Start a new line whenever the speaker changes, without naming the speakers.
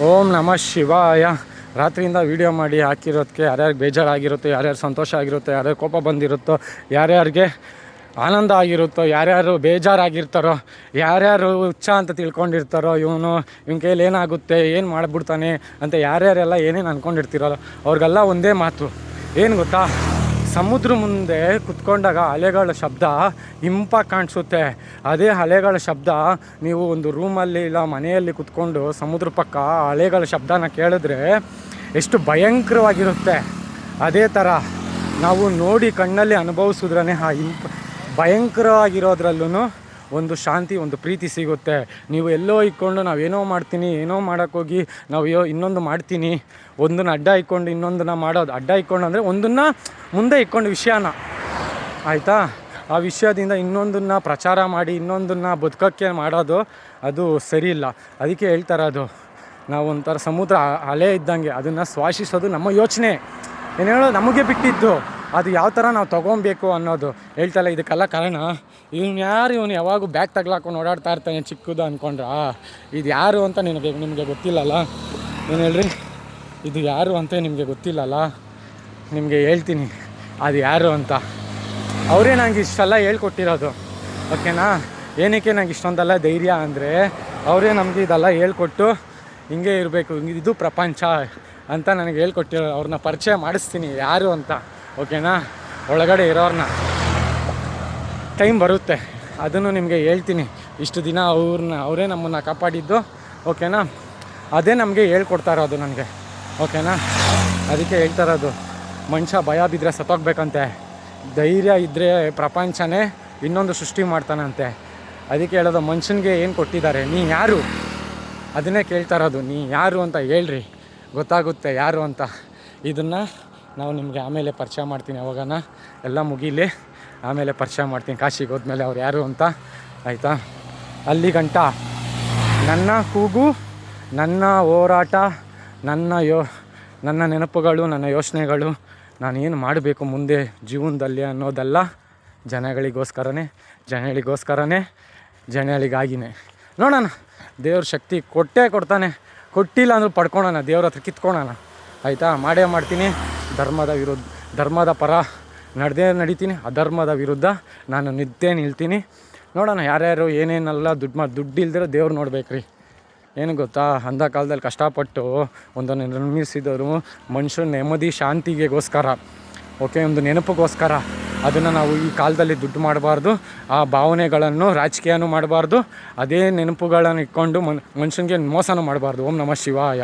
ಓಂ ನಮಃ ಶಿವಾಯ. ರಾತ್ರಿಯಿಂದ ವೀಡಿಯೋ ಮಾಡಿ ಹಾಕಿರೋದಕ್ಕೆ ಯಾರ್ಯಾರಿಗೆ ಬೇಜಾರಾಗಿರುತ್ತೋ, ಯಾರ್ಯಾರು ಸಂತೋಷ ಆಗಿರುತ್ತೋ, ಯಾರ್ಯಾರು ಕೋಪ ಬಂದಿರುತ್ತೋ, ಯಾರ್ಯಾರಿಗೆ ಆನಂದ ಆಗಿರುತ್ತೋ, ಯಾರ್ಯಾರು ಬೇಜಾರಾಗಿರ್ತಾರೋ, ಯಾರ್ಯಾರು ಹುಚ್ಚ ಅಂತ ತಿಳ್ಕೊಂಡಿರ್ತಾರೋ, ಇವನ ಕೈಯಲ್ಲಿ ಏನಾಗುತ್ತೆ, ಏನು ಮಾಡಿಬಿಡ್ತಾನೆ ಅಂತ ಯಾರ್ಯಾರೆಲ್ಲ ಏನೇನು ಅಂದ್ಕೊಂಡಿರ್ತೀರೋ ಅವ್ರಿಗೆಲ್ಲ ಒಂದೇ ಮಾತು ಏನು ಗೊತ್ತಾ, ಸಮುದ್ರ ಮುಂದೆ ಕುತ್ಕೊಂಡಾಗ ಅಲೆಗಳ ಶಬ್ದ ಇಂಪಾಗಿ ಕಾಣಿಸುತ್ತೆ. ಅದೇ ಅಲೆಗಳ ಶಬ್ದ ನೀವು ಒಂದು ರೂಮಲ್ಲಿ ಇಲ್ಲ ಮನೆಯಲ್ಲಿ ಕುತ್ಕೊಂಡು ಸಮುದ್ರ ಪಕ್ಕ ಅಲೆಗಳ ಶಬ್ದನ ಕೇಳಿದ್ರೆ ಎಷ್ಟು ಭಯಂಕರವಾಗಿರುತ್ತೆ. ಅದೇ ಥರ ನಾವು ನೋಡಿ ಕಣ್ಣಲ್ಲಿ ಅನುಭವಿಸಿದ್ರೇ ಆ ಭಯಂಕರವಾಗಿರೋದ್ರಲ್ಲೂ ಒಂದು ಶಾಂತಿ, ಒಂದು ಪ್ರೀತಿ ಸಿಗುತ್ತೆ. ನೀವು ಎಲ್ಲೋ ಇಟ್ಕೊಂಡು ನಾವೇನೋ ಮಾಡ್ತೀನಿ, ಏನೋ ಮಾಡೋಕ್ಕೋಗಿ ನಾವು ಇನ್ನೊಂದು ಮಾಡ್ತೀನಿ, ಒಂದನ್ನು ಅಡ್ಡ ಇಟ್ಕೊಂಡು ಇನ್ನೊಂದನ್ನು ಮಾಡೋದು. ಅಡ್ಡ ಇಟ್ಕೊಂಡು ಅಂದರೆ ಒಂದನ್ನು ಮುಂದೆ ಇಟ್ಕೊಂಡು ವಿಷಯನ ಆಯಿತಾ, ಆ ವಿಷಯದಿಂದ ಇನ್ನೊಂದನ್ನು ಪ್ರಚಾರ ಮಾಡಿ ಇನ್ನೊಂದನ್ನು ಬದುಕೋಕ್ಕೆ ಮಾಡೋದು ಅದು ಸರಿ ಇಲ್ಲ. ಅದಕ್ಕೆ ಹೇಳ್ತಾರದು ನಾವು ಒಂಥರ ಸಮುದ್ರ ಅಲೆ ಇದ್ದಂಗೆ, ಅದನ್ನು ಶ್ವಾಸಿಸೋದು ನಮ್ಮ ಯೋಚನೆ, ಏನು ಹೇಳೋದು ನಮಗೆ ಬಿಟ್ಟಿದ್ದು. ಅದು ಯಾವ ಥರ ನಾವು ತೊಗೊಬೇಕು ಅನ್ನೋದು ಹೇಳ್ತಲ್ಲ. ಇದಕ್ಕೆಲ್ಲ ಕಾರಣ ಇವನು ಯಾವಾಗೂ ಬ್ಯಾಗ್ ತಗ್ಲಾಕೊಂಡು ಓಡಾಡ್ತಾ ಇರ್ತಾನೆ ಚಿಕ್ಕದು ಅಂದ್ಕೊಂಡ್ರ. ಇದು ಯಾರು ಅಂತ ನಿಮಗೆ ಗೊತ್ತಿಲ್ಲಲ್ಲ. ಏನು ಹೇಳ್ರಿ, ಇದು ಯಾರು ಅಂತ ನಿಮಗೆ ಗೊತ್ತಿಲ್ಲಲ್ಲ. ನಿಮಗೆ ಹೇಳ್ತೀನಿ ಅದು ಯಾರು ಅಂತ. ಅವರೇ ನಂಗೆ ಇಷ್ಟೆಲ್ಲ ಹೇಳ್ಕೊಟ್ಟಿರೋದು, ಓಕೆನಾ. ಏನಕ್ಕೆ ನಂಗೆ ಇಷ್ಟೊಂದೆಲ್ಲ ಧೈರ್ಯ ಅಂದರೆ ಅವರೇ ನಮಗೆ ಇದೆಲ್ಲ ಹೇಳ್ಕೊಟ್ಟು ಹಿಂಗೆ ಇರಬೇಕು, ಇದು ಪ್ರಪಂಚ ಅಂತ ನನಗೆ ಹೇಳ್ಕೊಟ್ಟಿರೋ. ಅವ್ರನ್ನ ಪರಿಚಯ ಮಾಡಿಸ್ತೀನಿ ಯಾರು ಅಂತ, ಓಕೆನಾ. ಒಳಗಡೆ ಇರೋರನ್ನ ಟೈಮ್ ಬರುತ್ತೆ, ಅದನ್ನು ನಿಮಗೆ ಹೇಳ್ತೀನಿ. ಇಷ್ಟು ದಿನ ಅವರೇ ನಮ್ಮನ್ನು ಕಾಪಾಡಿದ್ದು, ಓಕೆನಾ. ಅದೇ ನಮಗೆ ಹೇಳ್ಕೊಡ್ತಾ ಇರೋದು ನನಗೆ, ಓಕೆನಾ. ಅದಕ್ಕೆ ಹೇಳ್ತಾ ಇರೋದು, ಮನುಷ್ಯ ಭಯ ಬಿದ್ದರೆ ಸತ್ತೋಗ್ಬೇಕಂತೆ, ಧೈರ್ಯ ಇದ್ದರೆ ಪ್ರಪಂಚನೇ ಇನ್ನೊಂದು ಸೃಷ್ಟಿ ಮಾಡ್ತಾನಂತೆ. ಅದಕ್ಕೆ ಹೇಳೋದು, ಮನುಷ್ಯನಿಗೆ ಏನು ಕೊಟ್ಟಿದ್ದಾರೆ, ನೀ ಯಾರು ಅದನ್ನೇ ಕೇಳ್ತಾ ಇರೋದು. ನೀ ಯಾರು ಅಂತ ಹೇಳ್ರಿ, ಗೊತ್ತಾಗುತ್ತೆ ಯಾರು ಅಂತ. ಇದನ್ನು ನಾವು ನಿಮಗೆ ಆಮೇಲೆ ಪರಿಚಯ ಮಾಡ್ತೀನಿ, ಯಾವಾಗನ ಎಲ್ಲ ಮುಗೀಲಿ ಆಮೇಲೆ ಪರಿಚಯ ಮಾಡ್ತೀನಿ. ಕಾಶಿಗೆ ಹೋದ್ಮೇಲೆ ಅವ್ರು ಯಾರು ಅಂತ, ಆಯಿತಾ. ಅಲ್ಲಿ ಗಂಟ ನನ್ನ ಕೂಗು, ನನ್ನ ಹೋರಾಟ, ನನ್ನ ನೆನಪುಗಳು, ನನ್ನ ಯೋಚನೆಗಳು, ನಾನು ಏನು ಮಾಡಬೇಕು ಮುಂದೆ ಜೀವನದಲ್ಲಿ ಅನ್ನೋದೆಲ್ಲ ಜನಗಳಿಗೋಸ್ಕರನೇ, ಜನಗಳಿಗಾಗಿನೇ. ನೋಡೋಣ, ದೇವ್ರ ಶಕ್ತಿ ಕೊಡ್ತಾನೆ, ಕೊಟ್ಟಿಲ್ಲ ಅಂದರೂ ಪಡ್ಕೊಳೋಣ, ದೇವ್ರ ಹತ್ರ ಕಿತ್ಕೊಳೋಣ, ಆಯಿತಾ. ಮಾಡೇ ಮಾಡ್ತೀನಿ. ಧರ್ಮದ ಪರ ನಡಿತೀನಿ, ಅಧರ್ಮದ ವಿರುದ್ಧ ನಾನು ನಿಲ್ತೀನಿ. ನೋಡೋಣ ಯಾರ್ಯಾರು ಏನೇನೆಲ್ಲ ದುಡ್ಡು ಇಲ್ದಿರೋ ದೇವ್ರು ನೋಡ್ಬೇಕ್ರಿ. ಏನು ಗೊತ್ತಾ, ಅಂಥ ಕಾಲದಲ್ಲಿ ಕಷ್ಟಪಟ್ಟು ಒಂದನ್ನು ನಿರ್ಮಿಸಿದವರು ಮನುಷ್ಯನ ನೆಮ್ಮದಿ ಶಾಂತಿಗೆಗೋಸ್ಕರ, ಓಕೆ, ಒಂದು ನೆನಪಿಗೋಸ್ಕರ. ಅದನ್ನು ನಾವು ಈ ಕಾಲದಲ್ಲಿ ದುಡ್ಡು ಮಾಡಬಾರ್ದು, ಆ ಭಾವನೆಗಳನ್ನು ರಾಜಕೀಯನೂ ಮಾಡಬಾರ್ದು, ಅದೇ ನೆನಪುಗಳನ್ನು ಇಟ್ಕೊಂಡು ಮನುಷ್ಯನಿಗೆ ಮೋಸನೂ ಮಾಡಬಾರ್ದು. ಓಂ ನಮಃ ಶಿವಾಯ.